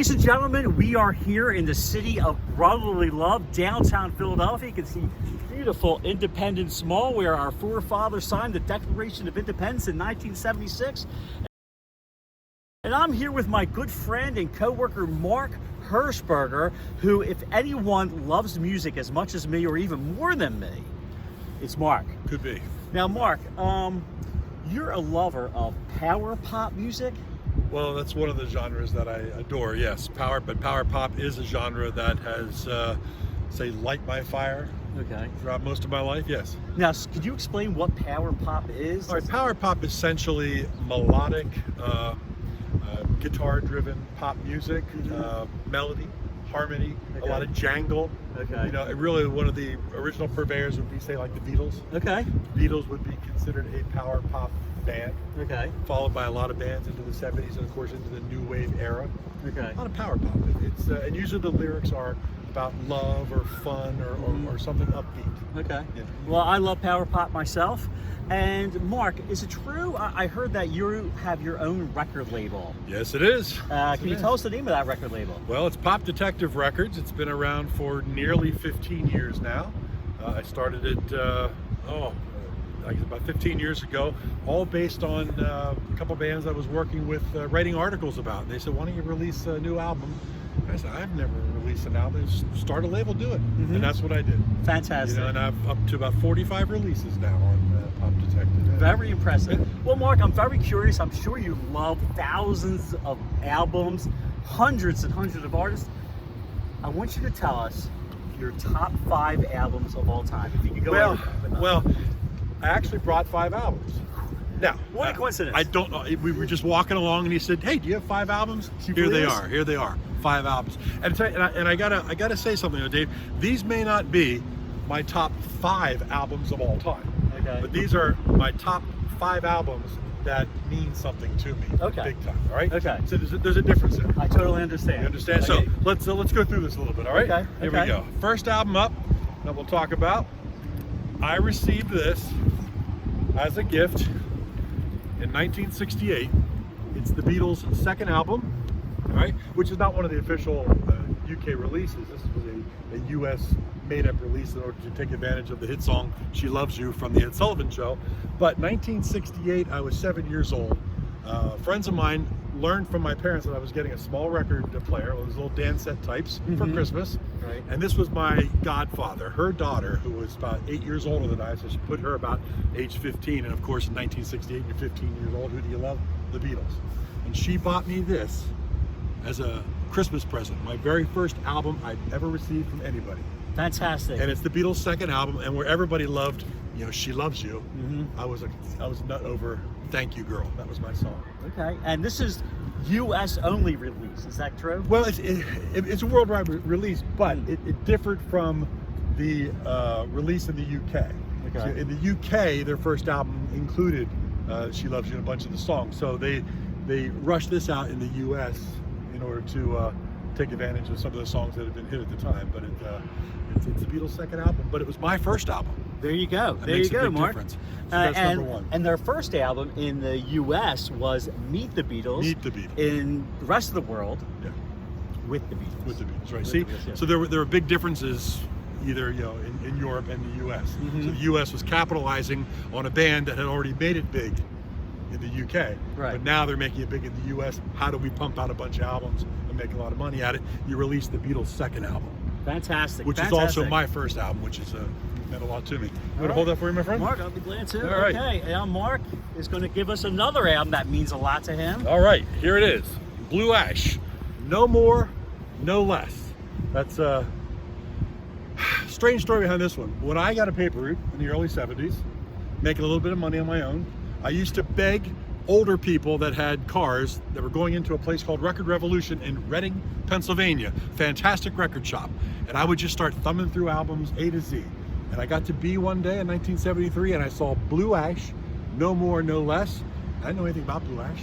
Ladies and gentlemen, we are here in the city of brotherly love, downtown Philadelphia. You can see beautiful Independence Mall, where our forefathers signed the Declaration of Independence in 1976. And I'm here with my good friend and co-worker, Mark Hershberger, who, if anyone loves music as much as me, or even more than me, it's Mark. Could be. Now, Mark, you're a lover of power pop music. Well, that's one of the genres that I adore, yes. Power pop is a genre that has, say, light my fire. Okay. Throughout most of my life, yes. Now, could you explain what power pop is? All right, power pop is essentially melodic, guitar-driven pop music, melody, harmony, a lot of jangle. Okay. You know, really one of the original purveyors would be, say, like the Beatles. Okay. The Beatles would be considered a power pop band. Okay. Followed by a lot of bands into the 70s and, of course, into the new wave era. Okay. A lot of power pop. It's and usually the lyrics are about love or fun or something upbeat. Okay. Yeah. Well, I love power pop myself. And Mark, is it true? I heard that you have your own record label. Yes, it is. Can you tell us the name of that record label? Well, it's Pop Detective Records. It's been around for nearly 15 years now. I started it, about 15 years ago, all based on a couple bands I was working with, writing articles about. They said, why don't you release a new album? I said, I've never released an album. Start a label, do it. Mm-hmm. And that's what I did. Fantastic. You know, and I've up to about 45 releases now on Pop Detective. Very impressive. Well, Mark, I'm very curious. I'm sure you love thousands of albums, hundreds and hundreds of artists. I want you to tell us your top 5 albums of all time. If you could go well, I actually brought 5 albums. Now, what a coincidence. I don't know. We were just walking along and he said, hey, do you have 5 albums? Here they are. 5 albums. And I gotta say something, Dave. These may not be my top 5 albums of all time. Okay. But these are my top 5 albums that mean something to me. Okay. Big time, all right? Okay. So there's a difference there. I totally understand. You understand? Okay. So let's go through this a little bit, all right? Okay. Here we go. First album up that we'll talk about. I received this as a gift in 1968. It's the Beatles' second album, all right? Which is not one of the official UK releases. This was a US made-up release in order to take advantage of the hit song "She Loves You" from the Ed Sullivan Show. But 1968, I was 7 years old. Friends of mine learned from my parents that I was getting a small record player, those little dance set types, for Christmas. Right. And this was my godfather, her daughter, who was about 8 years older than I, so she put her about age 15. And of course, in 1968, you're 15 years old. Who do you love? The Beatles. And she bought me this as a Christmas present, my very first album I'd ever received from anybody. Fantastic. And it's the Beatles' second album, and where everybody loved, you know, "She Loves You." I was nut over "Thank You Girl." That was my song. Okay. And this is US only release, is that true? Well, it's a worldwide release, but it differed from the release in the UK. Okay. So in the UK, their first album included "She Loves You" and a bunch of the songs. So they rushed this out in the US in order to take advantage of some of the songs that had been hit at the time. But it's the Beatles' second album, but it was my first album. There you go. That There makes you a go, big Mark. difference. So that's number 1. And their first album in the US was Meet the Beatles. Meet the Beatles. In the rest of the world, Yeah. with the Beatles. With the Beatles, right? With See, the Beatles, yeah. so there were big differences, either in Europe and the U.S. So the U.S. was capitalizing on a band that had already made it big in the U.K. Right. But now they're making it big in the U.S. How do we pump out a bunch of albums and make a lot of money at it? You release the Beatles' second album, Fantastic. which is also my first album, which is meant a lot to me. You want to hold that for you, my friend? Mark, I'll be glad to. All right. Okay, now Mark is going to give us another album that means a lot to him. All right, here it is. Blue Ash. No more, no less. That's a strange story behind this one. When I got a paper route in the early 70s, making a little bit of money on my own, I used to beg older people that had cars that were going into a place called Record Revolution in Reading, Pennsylvania. Fantastic record shop. And I would just start thumbing through albums A to Z. And I got to B one day in 1973 and I saw Blue Ash, No More, No Less. I didn't know anything about Blue Ash,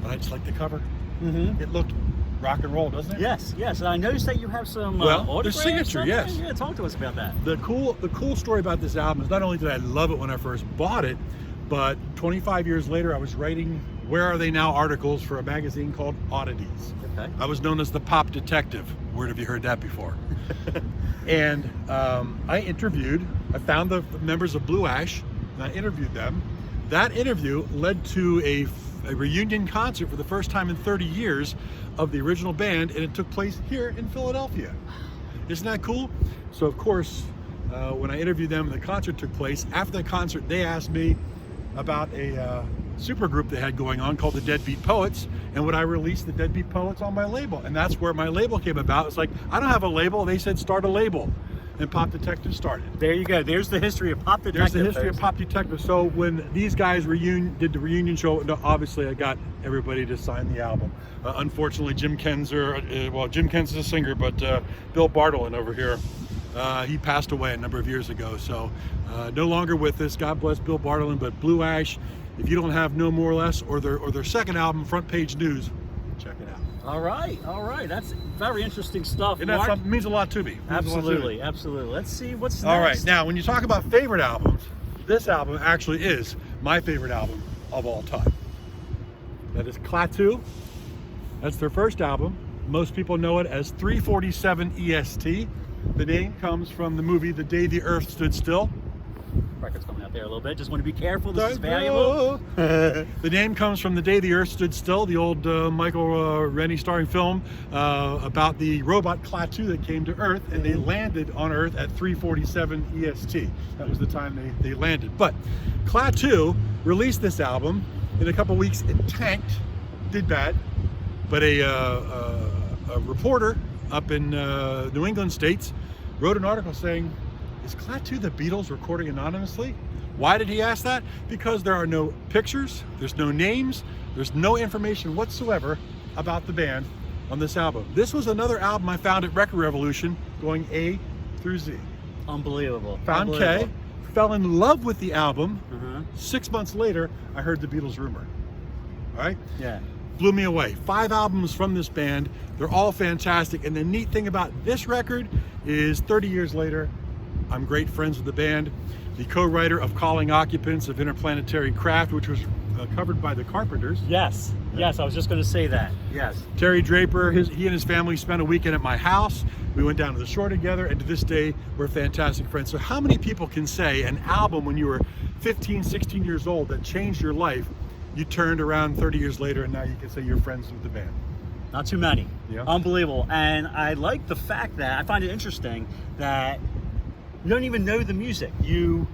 but I just liked the cover. It looked rock and roll, doesn't it? Yes, yes. And I noticed that you have some the autographs, signature, something? yes. Yeah, talk to us about that. The cool story about this album is not only did I love it when I first bought it, but 25 years later I was writing Where Are They Now articles for a magazine called Oddities. Okay. I was known as the pop detective. Where have you heard that before? And I found the members of Blue Ash, and I interviewed them. That interview led to a reunion concert for the first time in 30 years of the original band, and it took place here in Philadelphia. Isn't that cool? So of course, when I interviewed them and the concert took place, after the concert they asked me about a super group they had going on called the Deadbeat Poets, and would I release the Deadbeat Poets on my label? And that's where my label came about. It's like, I don't have a label. They said start a label, and Pop Detective started. There you go. There's the history of Pop Detective. There's the history of Pop Detective. So when these guys did the reunion show, obviously I got everybody to sign the album. Unfortunately, Jim Kenzer is a singer, but Bill Bartlett over here, he passed away a number of years ago. So no longer with us. God bless Bill Bartlett. But Blue Ash, if you don't have No More or Less or their second album, Front Page News, check it out. All right. That's very interesting stuff. And that means a lot to me. Absolutely. Let's see what's next. All right, now when you talk about favorite albums, this album actually is my favorite album of all time. That is Klaatu. That's their first album. Most people know it as 347 EST. The name comes from the movie The Day the Earth Stood Still. Record's coming out there a little bit. Just want to be careful. This is valuable. The name comes from The Day the Earth Stood Still, the old Michael Rennie starring film about the robot Klaatu that came to Earth, and they landed on Earth at 347 EST. That was the time they landed. But Klaatu released this album. In a couple weeks, it tanked, did bad. But a reporter up in New England states wrote an article saying, is Klaatu the Beatles recording anonymously? Why did he ask that? Because there are no pictures, there's no names, there's no information whatsoever about the band on this album. This was another album I found at Record Revolution going A through Z. Unbelievable. Found K, fell in love with the album. 6 months later, I heard the Beatles rumor. All right? Yeah. Blew me away. 5 albums from this band. They're all fantastic. And the neat thing about this record is 30 years later, I'm great friends with the band. The co-writer of Calling Occupants of Interplanetary Craft, which was covered by the Carpenters. Yes, I was just going to say that. Yes. Terry Draper, he and his family spent a weekend at my house. We went down to the shore together, and to this day, we're fantastic friends. So how many people can say an album when you were 15, 16 years old that changed your life, you turned around 30 years later, and now you can say you're friends with the band? Not too many. Yeah. Unbelievable. And I like the fact that, I find it interesting that you don't even know the music. You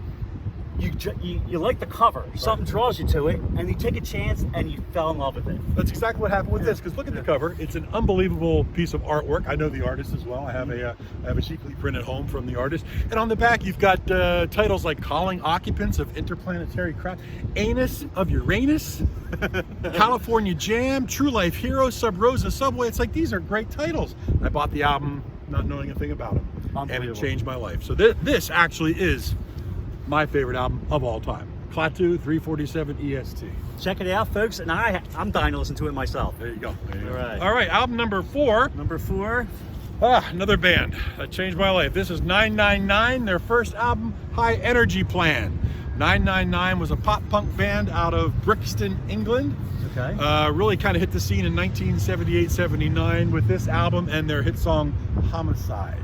like the cover. Something draws you to it, and you take a chance, and you fell in love with it. That's exactly what happened with this. Because look at the cover; it's an unbelievable piece of artwork. I know the artist as well. I have a cheap print at home from the artist. And on the back, you've got titles like "Calling Occupants of Interplanetary Craft," "Anus of Uranus," "California Jam," "True Life Hero," "Sub Rosa Subway." It's like, these are great titles. I bought the album not knowing a thing about them, and it changed my life. So this actually is my favorite album of all time. Klaatu, 347 EST. Check it out, folks, and I'm dying to listen to it myself. There you go. All right, album number 4. Number 4. Another band that changed my life. This is 999, their first album, High Energy Plan. 999 was a pop-punk band out of Brixton, England. Okay. Really kind of hit the scene in 1978-79 with this album and their hit song, Homicide,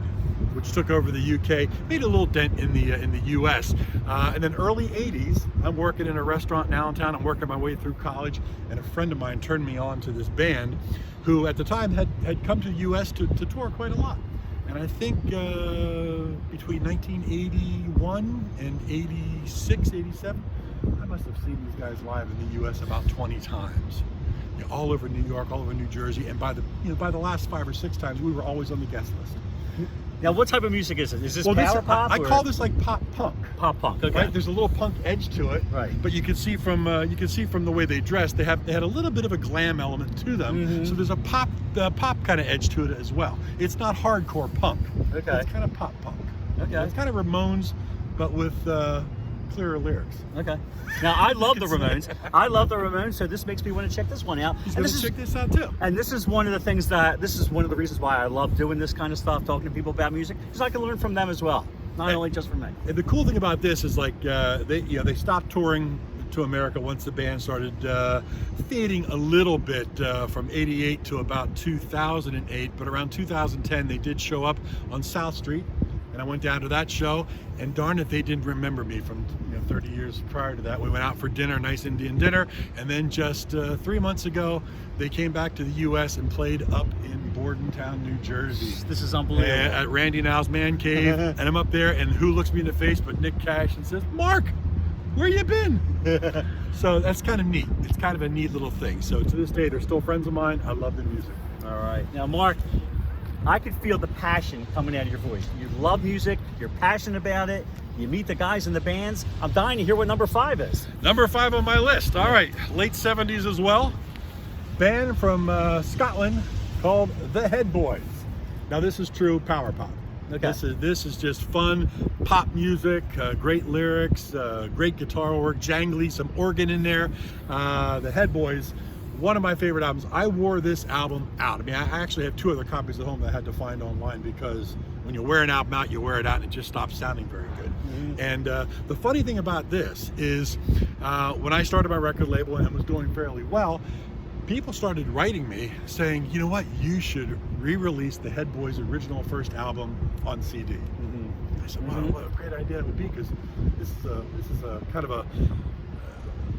which took over the UK, made a little dent in the US. And then early 80s, I'm working in a restaurant now in town. I'm working my way through college, and a friend of mine turned me on to this band who at the time had come to the US to tour quite a lot. And I think between 1981 and 86, 87, I must have seen these guys live in the US about 20 times. You know, all over New York, all over New Jersey, and by the last 5 or 6 times, we were always on the guest list. Now, what type of music is it? Is this power pop? I call this like pop punk. Pop punk. Okay. Right? There's a little punk edge to it. Right. But you can see from the way they dressed, they had a little bit of a glam element to them. So there's a pop kind of edge to it as well. It's not hardcore punk. Okay. It's kind of pop punk. Okay. It's kind of Ramones, but with clearer lyrics. Okay. Now, I love the Ramones. So this makes me want to check this one out. Check this out too. And this is one of the reasons why I love doing this kind of stuff, talking to people about music, because I can learn from them as well, not only just from me. And the cool thing about this is, like, they stopped touring to America once the band started fading a little bit from 88 to about 2008. But around 2010, they did show up on South Street, and I went down to that show, and darn it, they didn't remember me from 30 years prior to that. We went out for dinner, nice Indian dinner, and then just 3 months ago, they came back to the U.S. and played up in Bordentown, New Jersey. This is unbelievable. At Randy Now's Man Cave, and I'm up there, and who looks me in the face but Nick Cash and says, "Mark, where you been?" So that's kind of neat. It's kind of a neat little thing. So to this day, they're still friends of mine. I love their music. All right. Now, Mark, I could feel the passion coming out of your voice. You love music. You're passionate about it. You meet the guys in the bands. I'm dying to hear what number 5 is. Number 5 on my list. All right, late 70s as well. Band from Scotland called The Head Boys. Now this is true power pop. Okay. This is just fun pop music, great lyrics, great guitar work, jangly, some organ in there. The Head Boys, one of my favorite albums. I wore this album out. I mean, I actually have 2 other copies at home that I had to find online, because when you wear an album out, you wear it out and it just stops sounding very good. Mm-hmm. And the funny thing about this is when I started my record label and was doing fairly well, people started writing me saying, you know what, you should re-release the Head Boys' original first album on CD. Mm-hmm. I said, wow, what a great idea it would be, because this is a kind of a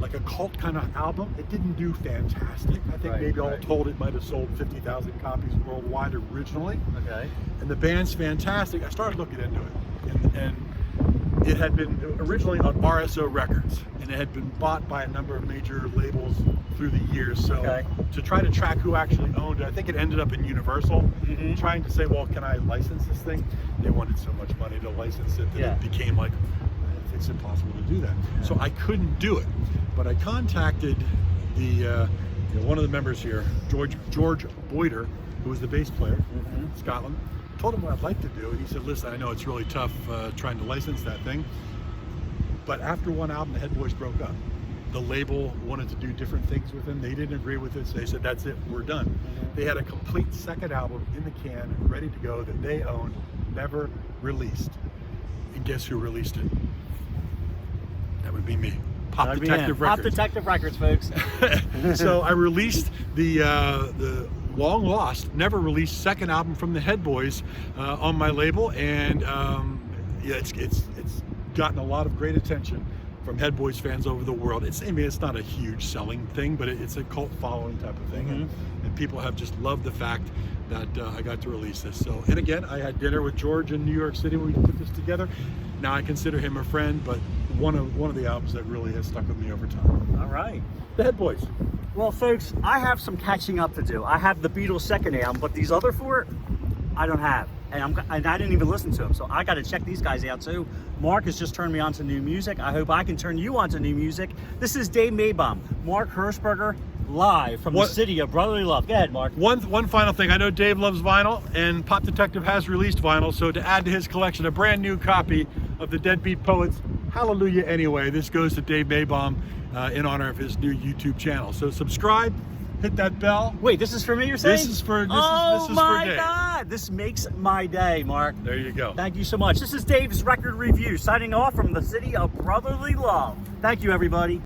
like a cult kind of album. It didn't do fantastic. I think maybe all told it might have sold 50,000 copies worldwide originally. Okay. And the band's fantastic. I started looking into it, and it had been originally on RSO Records, and it had been bought by a number of major labels through the years. So to try to track who actually owned it, I think it ended up in Universal. Mm-hmm. Trying to say, well, can I license this thing? They wanted so much money to license it that it became like, it's impossible to do that. Yeah. So I couldn't do it. But I contacted the one of the members here, George Boyder, who was the bass player in Scotland. Told him what I'd like to do, and he said, "Listen, I know it's really tough trying to license that thing, but after one album, the Head Boys broke up. The label wanted to do different things with them. They didn't agree with it, so they said, that's it, we're done." They had a complete second album in the can, ready to go, that they owned, never released. And guess who released it? That would be me. Pop Detective Records. Pop Detective Records, folks. So I released the long lost, never released second album from the Head Boys on my label, and it's gotten a lot of great attention from Head Boys fans over the world. I mean, it's not a huge selling thing, but it's a cult following type of thing, and people have just loved the fact that I got to release this. So, and again, I had dinner with George in New York City when we put this together. Now I consider him a friend, but one of the albums that really has stuck with me over time. All right. The Head Boys. Well, folks, I have some catching up to do. I have the Beatles' second album, but these other 4, I don't have. And I didn't even listen to them, so I got to check these guys out too. Mark has just turned me on to new music. I hope I can turn you on to new music. This is Dave Maybaum, Mark Hershberger, live from the city of brotherly love. Go ahead, Mark. One final thing. I know Dave loves vinyl, and Pop Detective has released vinyl, so to add to his collection, a brand new copy of the Deadbeat Poets' Hallelujah Anyway. This goes to Dave Maybaum in honor of his new YouTube channel. So subscribe, hit that bell. Wait, this is for me, you're saying? This is for Dave. Oh my God, this makes my day, Mark. There you go. Thank you so much. This is Dave's Record Review, signing off from the city of brotherly love. Thank you, everybody.